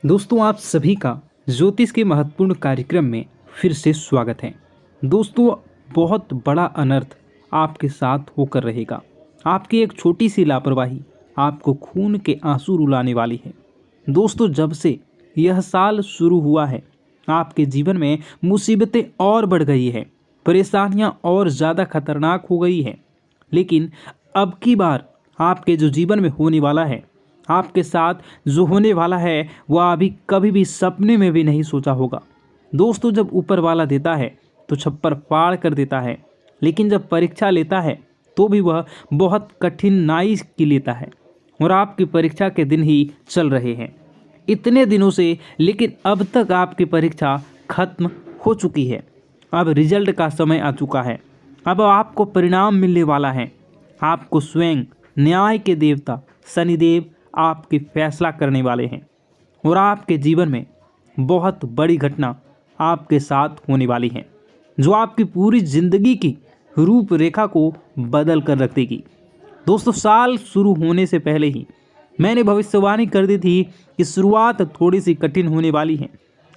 दोस्तों, आप सभी का ज्योतिष के महत्वपूर्ण कार्यक्रम में फिर से स्वागत है। दोस्तों, बहुत बड़ा अनर्थ आपके साथ होकर रहेगा। आपकी एक छोटी सी लापरवाही आपको खून के आंसू रुलाने वाली है। दोस्तों, जब से यह साल शुरू हुआ है, आपके जीवन में मुसीबतें और बढ़ गई है, परेशानियां और ज़्यादा खतरनाक हो गई है। लेकिन अब की बार आपके जो जीवन में होने वाला है, आपके साथ जो होने वाला है, वह अभी कभी भी सपने में भी नहीं सोचा होगा। दोस्तों, जब ऊपर वाला देता है तो छप्पर फाड़ कर देता है, लेकिन जब परीक्षा लेता है तो भी वह बहुत कठिनाई की लेता है। और आपकी परीक्षा के दिन ही चल रहे हैं इतने दिनों से, लेकिन अब तक आपकी परीक्षा खत्म हो चुकी है। अब रिजल्ट का समय आ चुका है। अब आपको परिणाम मिलने वाला है। आपको स्वयं न्याय के देवता शनिदेव आपकी फैसला करने वाले हैं और आपके जीवन में बहुत बड़ी घटना आपके साथ होने वाली है, जो आपकी पूरी जिंदगी की रूपरेखा को बदल कर रख देगी। दोस्तों, साल शुरू होने से पहले ही मैंने भविष्यवाणी कर दी थी कि शुरुआत थोड़ी सी कठिन होने वाली है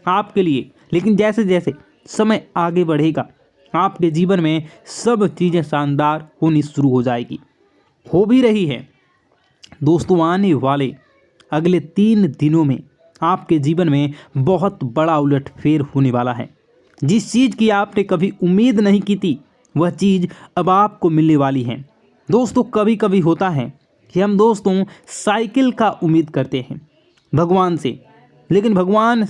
आपके लिए, लेकिन जैसे जैसे समय आगे बढ़ेगा आपके जीवन में सब चीज़ें शानदार होनी शुरू हो जाएगी, हो भी रही है। दोस्तों, आने वाले अगले 3 दिनों में आपके जीवन में बहुत बड़ा उलटफेर होने वाला है। जिस चीज़ की आपने कभी उम्मीद नहीं की थी, वह चीज़ अब आपको मिलने वाली है। दोस्तों, कभी कभी होता है कि हम दोस्तों साइकिल का उम्मीद करते हैं भगवान से, लेकिन भगवान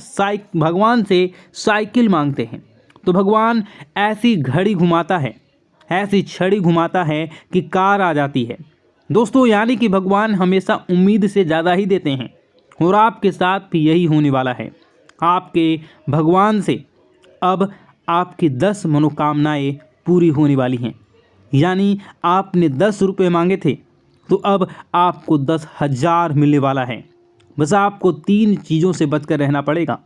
से साइकिल मांगते हैं तो भगवान ऐसी घड़ी घुमाता है, ऐसी छड़ी घुमाता है कि कार आ जाती है। दोस्तों, यानी कि भगवान हमेशा उम्मीद से ज़्यादा ही देते हैं और आपके साथ भी यही होने वाला है। आपके भगवान से अब आपकी 10 मनोकामनाएं पूरी होने वाली हैं। यानी आपने 10 रुपये मांगे थे तो अब आपको 10,000 मिलने वाला है। बस आपको 3 चीज़ों से बचकर रहना पड़ेगा।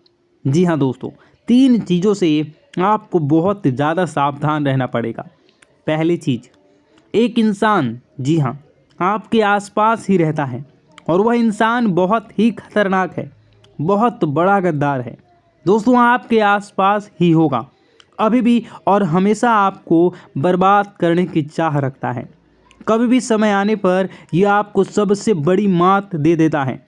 जी हाँ दोस्तों, 3 चीज़ों से आपको बहुत ज़्यादा सावधान रहना पड़ेगा। पहली चीज़, एक इंसान, जी हाँ, आपके आसपास ही रहता है और वह इंसान बहुत ही खतरनाक है, बहुत बड़ा गद्दार है। दोस्तों, आपके आसपास ही होगा अभी भी और हमेशा आपको बर्बाद करने की चाह रखता है। कभी भी समय आने पर यह आपको सबसे बड़ी मात दे देता है।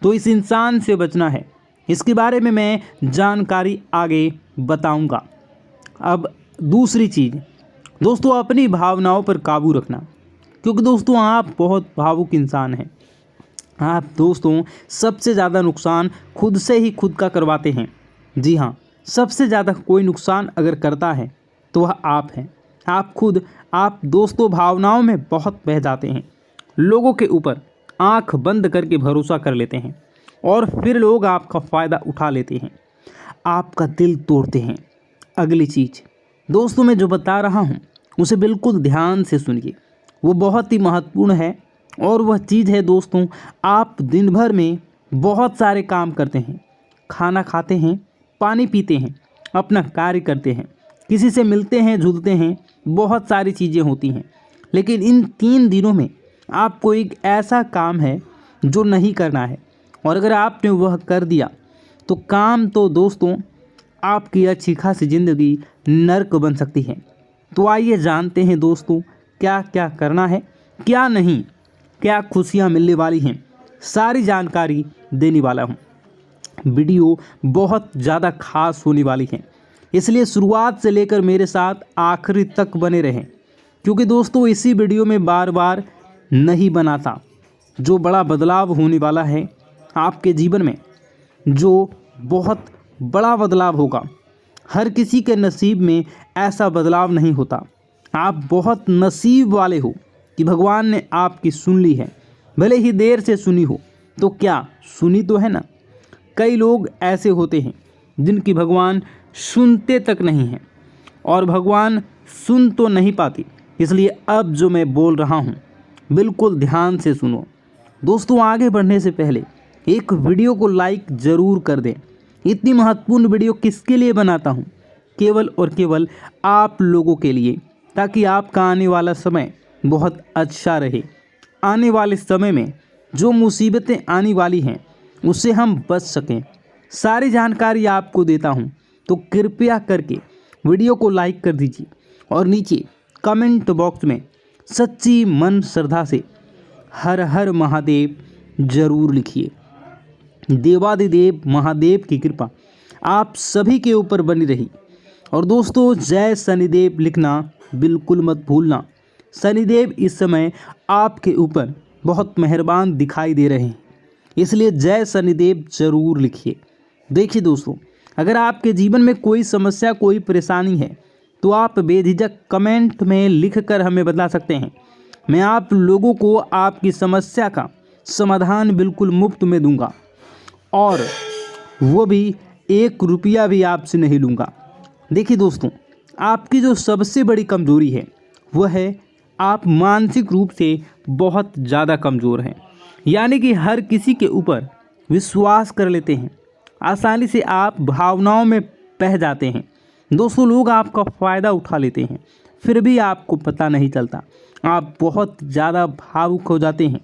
तो इस इंसान से बचना है। इसके बारे में मैं जानकारी आगे बताऊंगा। अब दूसरी चीज़, दोस्तों, अपनी भावनाओं पर काबू रखना, क्योंकि दोस्तों आप बहुत भावुक इंसान हैं। आप दोस्तों सबसे ज़्यादा नुकसान खुद से ही खुद का करवाते हैं। जी हाँ, सबसे ज़्यादा कोई नुकसान अगर करता है तो वह आप हैं। आप दोस्तों भावनाओं में बहुत बह जाते हैं। लोगों के ऊपर आंख बंद करके भरोसा कर लेते हैं और फिर लोग आपका फ़ायदा उठा लेते हैं, आपका दिल तोड़ते हैं। अगली चीज़ दोस्तों, मैं जो बता रहा हूँ उसे बिल्कुल ध्यान से सुनिए, वो बहुत ही महत्वपूर्ण है। और वह चीज़ है दोस्तों, आप दिन भर में बहुत सारे काम करते हैं, खाना खाते हैं, पानी पीते हैं, अपना कार्य करते हैं, किसी से मिलते हैं, जुलते हैं, बहुत सारी चीज़ें होती हैं। लेकिन इन 3 दिनों में आपको एक ऐसा काम है जो नहीं करना है, और अगर आपने वह कर दिया तो काम तो दोस्तों आपकी अच्छी खासी ज़िंदगी नर्क बन सकती है। तो आइए जानते हैं दोस्तों क्या क्या करना है, क्या नहीं, क्या खुशियां मिलने वाली हैं, सारी जानकारी देने वाला हूं। वीडियो बहुत ज़्यादा खास होने वाली है, इसलिए शुरुआत से लेकर मेरे साथ आखिरी तक बने रहें, क्योंकि दोस्तों इसी वीडियो में बार बार नहीं बनाता जो बड़ा बदलाव होने वाला है आपके जीवन में, जो बहुत बड़ा बदलाव होगा। हर किसी के नसीब में ऐसा बदलाव नहीं होता। आप बहुत नसीब वाले हो कि भगवान ने आपकी सुन ली है, भले ही देर से सुनी हो, तो क्या सुनी तो है ना। कई लोग ऐसे होते हैं जिनकी भगवान सुनते तक नहीं हैं, और भगवान सुन तो नहीं पाती। इसलिए अब जो मैं बोल रहा हूँ बिल्कुल ध्यान से सुनो। दोस्तों, आगे बढ़ने से पहले एक वीडियो को लाइक ज़रूर कर दें। इतनी महत्वपूर्ण वीडियो किसके लिए बनाता हूँ? केवल और केवल आप लोगों के लिए, ताकि आपका आने वाला समय बहुत अच्छा रहे। आने वाले समय में जो मुसीबतें आने वाली हैं उससे हम बच सकें, सारी जानकारी आपको देता हूं, तो कृपया करके वीडियो को लाइक कर दीजिए और नीचे कमेंट बॉक्स में सच्ची मन श्रद्धा से हर हर महादेव जरूर लिखिए। देवादिदेव महादेव की कृपा आप सभी के ऊपर बनी रही। और दोस्तों, जय शनिदेव लिखना बिल्कुल मत भूलना। शनिदेव इस समय आपके ऊपर बहुत मेहरबान दिखाई दे रहे हैं, इसलिए जय शनिदेव जरूर लिखिए। देखिए दोस्तों, अगर आपके जीवन में कोई समस्या, कोई परेशानी है तो आप बेझिझक कमेंट में लिखकर हमें बता सकते हैं। मैं आप लोगों को आपकी समस्या का समाधान बिल्कुल मुफ्त में दूंगा, और वो भी 1 रुपया भी आपसे नहीं लूँगा। देखिए दोस्तों, आपकी जो सबसे बड़ी कमज़ोरी है वह है आप मानसिक रूप से बहुत ज़्यादा कमज़ोर हैं। यानी कि हर किसी के ऊपर विश्वास कर लेते हैं, आसानी से आप भावनाओं में बह जाते हैं। दोस्तों, लोग आपका फ़ायदा उठा लेते हैं, फिर भी आपको पता नहीं चलता। आप बहुत ज़्यादा भावुक हो जाते हैं।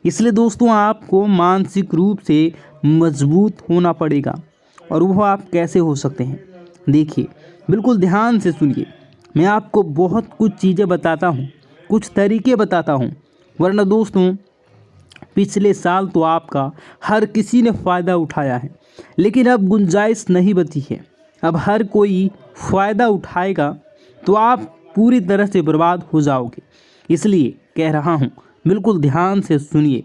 इसलिए दोस्तों, आपको मानसिक रूप से मजबूत होना पड़ेगा। और वो आप कैसे हो सकते हैं, देखिए, बिल्कुल ध्यान से सुनिए। मैं आपको बहुत कुछ चीज़ें बताता हूँ, कुछ तरीके बताता हूँ, वरना दोस्तों पिछले साल तो आपका हर किसी ने फ़ायदा उठाया है, लेकिन अब गुंजाइश नहीं बची है। अब हर कोई फ़ायदा उठाएगा तो आप पूरी तरह से बर्बाद हो जाओगे। इसलिए कह रहा हूँ, बिल्कुल ध्यान से सुनिए।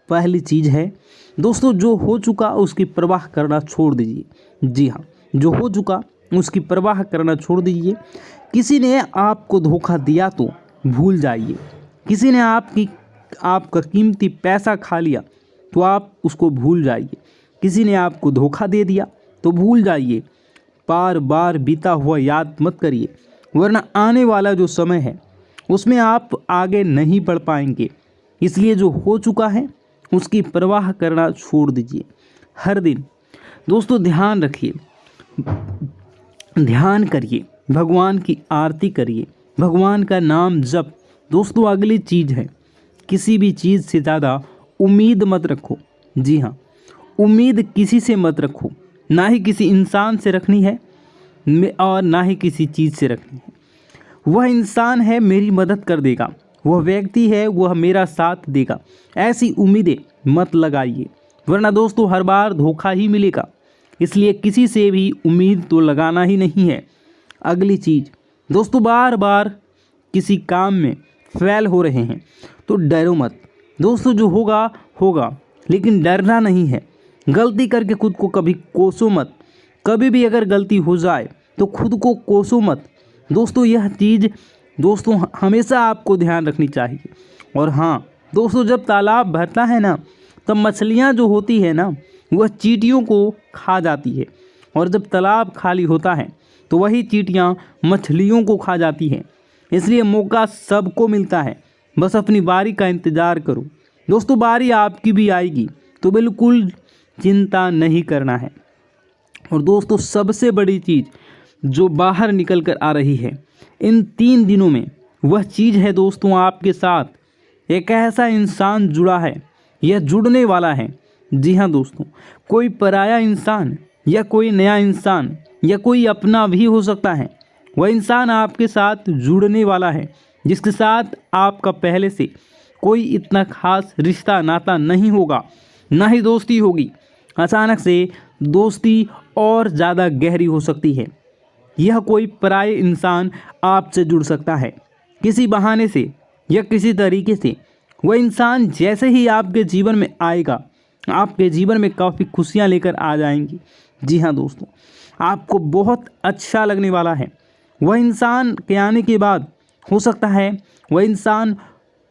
पहली चीज़ है दोस्तों, जो हो चुका उसकी परवाह करना छोड़ दीजिए। जी हाँ, जो हो चुका उसकी परवाह करना छोड़ दीजिए। किसी ने आपको धोखा दिया तो भूल जाइए। किसी ने आपका कीमती पैसा खा लिया तो आप उसको भूल जाइए। किसी ने आपको धोखा दे दिया तो भूल जाइए। बार बार बीता हुआ याद मत करिए, वरना आने वाला जो समय है उसमें आप आगे नहीं बढ़ पाएंगे। इसलिए जो हो चुका है उसकी परवाह करना छोड़ दीजिए। हर दिन दोस्तों ध्यान रखिए, ध्यान करिए, भगवान की आरती करिए, भगवान का नाम जप। दोस्तों, अगली चीज़ है, किसी भी चीज़ से ज़्यादा उम्मीद मत रखो। जी हाँ, उम्मीद किसी से मत रखो, ना ही किसी इंसान से रखनी है और ना ही किसी चीज़ से रखनी है। वह इंसान है मेरी मदद कर देगा, वह व्यक्ति है वह मेरा साथ देगा, ऐसी उम्मीदें मत लगाइए, वरना दोस्तों हर बार धोखा ही मिलेगा। इसलिए किसी से भी उम्मीद तो लगाना ही नहीं है। अगली चीज़ दोस्तों, बार बार किसी काम में फेल हो रहे हैं तो डरो मत। दोस्तों, जो होगा होगा, लेकिन डरना नहीं है। गलती करके खुद को कभी कोसो मत। कभी भी अगर गलती हो जाए तो खुद को कोसो मत। दोस्तों, यह चीज़ दोस्तों हमेशा आपको ध्यान रखनी चाहिए। और हाँ दोस्तों, जब तालाब भरता है ना, तब मछलियाँ जो होती है ना, वह चींटियों को खा जाती है, और जब तालाब खाली होता है तो वही चींटियाँ मछलियों को खा जाती हैं। इसलिए मौका सबको मिलता है, बस अपनी बारी का इंतज़ार करो। दोस्तों, बारी आपकी भी आएगी, तो बिल्कुल चिंता नहीं करना है। और दोस्तों, सबसे बड़ी चीज़ जो बाहर निकल कर आ रही है इन 3 दिनों में, वह चीज़ है दोस्तों, आपके साथ एक ऐसा इंसान जुड़ा है, यह जुड़ने वाला है। जी हाँ दोस्तों, कोई पराया इंसान या कोई नया इंसान या कोई अपना भी हो सकता है। वह इंसान आपके साथ जुड़ने वाला है, जिसके साथ आपका पहले से कोई इतना खास रिश्ता नाता नहीं होगा, ना ही दोस्ती होगी। अचानक से दोस्ती और ज़्यादा गहरी हो सकती है। यह कोई पराये इंसान आपसे जुड़ सकता है किसी बहाने से या किसी तरीके से। वह इंसान जैसे ही आपके जीवन में आएगा, आपके जीवन में काफ़ी खुशियाँ लेकर आ जाएंगी। जी हाँ दोस्तों, आपको बहुत अच्छा लगने वाला है। वह इंसान के आने के बाद हो सकता है वह इंसान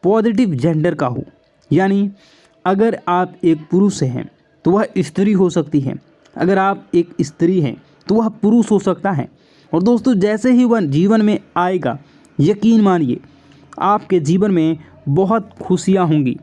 पॉजिटिव जेंडर का हो, यानी अगर आप एक पुरुष हैं तो वह स्त्री हो सकती है, अगर आप एक स्त्री हैं तो वह पुरुष हो सकता है। और दोस्तों, जैसे ही वह जीवन में आएगा, यकीन मानिए आपके जीवन में बहुत खुशियाँ होंगी,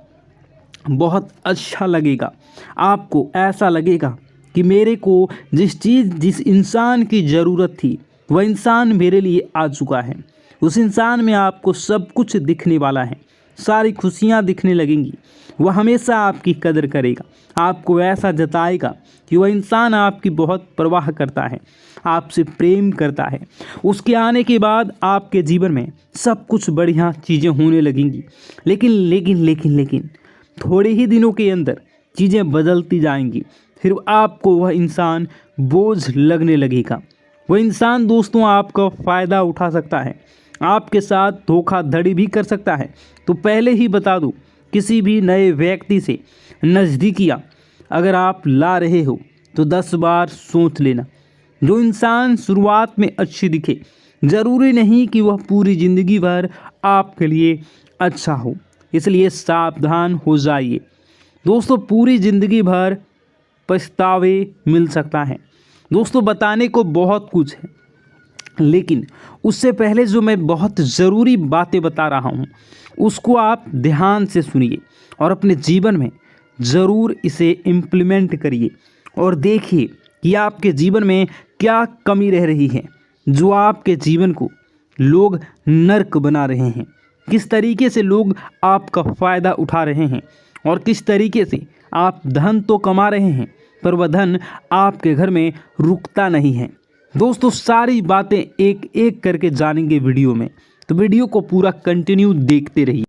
बहुत अच्छा लगेगा। आपको ऐसा लगेगा कि मेरे को जिस इंसान की ज़रूरत थी वह इंसान मेरे लिए आ चुका है। उस इंसान में आपको सब कुछ दिखने वाला है, सारी खुशियाँ दिखने लगेंगी। वह हमेशा आपकी कदर करेगा, आपको ऐसा जताएगा कि वह इंसान आपकी बहुत परवाह करता है, आपसे प्रेम करता है। उसके आने के बाद आपके जीवन में सब कुछ बढ़िया चीज़ें होने लगेंगी। लेकिन लेकिन लेकिन लेकिन थोड़े ही दिनों के अंदर चीज़ें बदलती जाएंगी। फिर आपको वह इंसान बोझ लगने लगेगा। वह इंसान दोस्तों आपका फ़ायदा उठा सकता है, आपके साथ धोखाधड़ी भी कर सकता है। तो पहले ही बता दूं, किसी भी नए व्यक्ति से नज़दीकियाँ अगर आप ला रहे हो तो 10 बार सोच लेना। जो इंसान शुरुआत में अच्छी दिखे, ज़रूरी नहीं कि वह पूरी ज़िंदगी भर आपके लिए अच्छा हो, इसलिए सावधान हो जाइए। दोस्तों पूरी ज़िंदगी भर पछतावे मिल सकता है। दोस्तों बताने को बहुत कुछ है, लेकिन उससे पहले जो मैं बहुत ज़रूरी बातें बता रहा हूँ उसको आप ध्यान से सुनिए और अपने जीवन में ज़रूर इसे इम्प्लीमेंट करिए और देखिए कि आपके जीवन में क्या कमी रह रही है जो आपके जीवन को लोग नर्क बना रहे हैं। किस तरीके से लोग आपका फ़ायदा उठा रहे हैं और किस तरीके से आप धन तो कमा रहे हैं पर वह धन आपके घर में रुकता नहीं है। दोस्तों सारी बातें एक एक करके जानेंगे वीडियो में, तो वीडियो को पूरा कंटिन्यू देखते रहिए।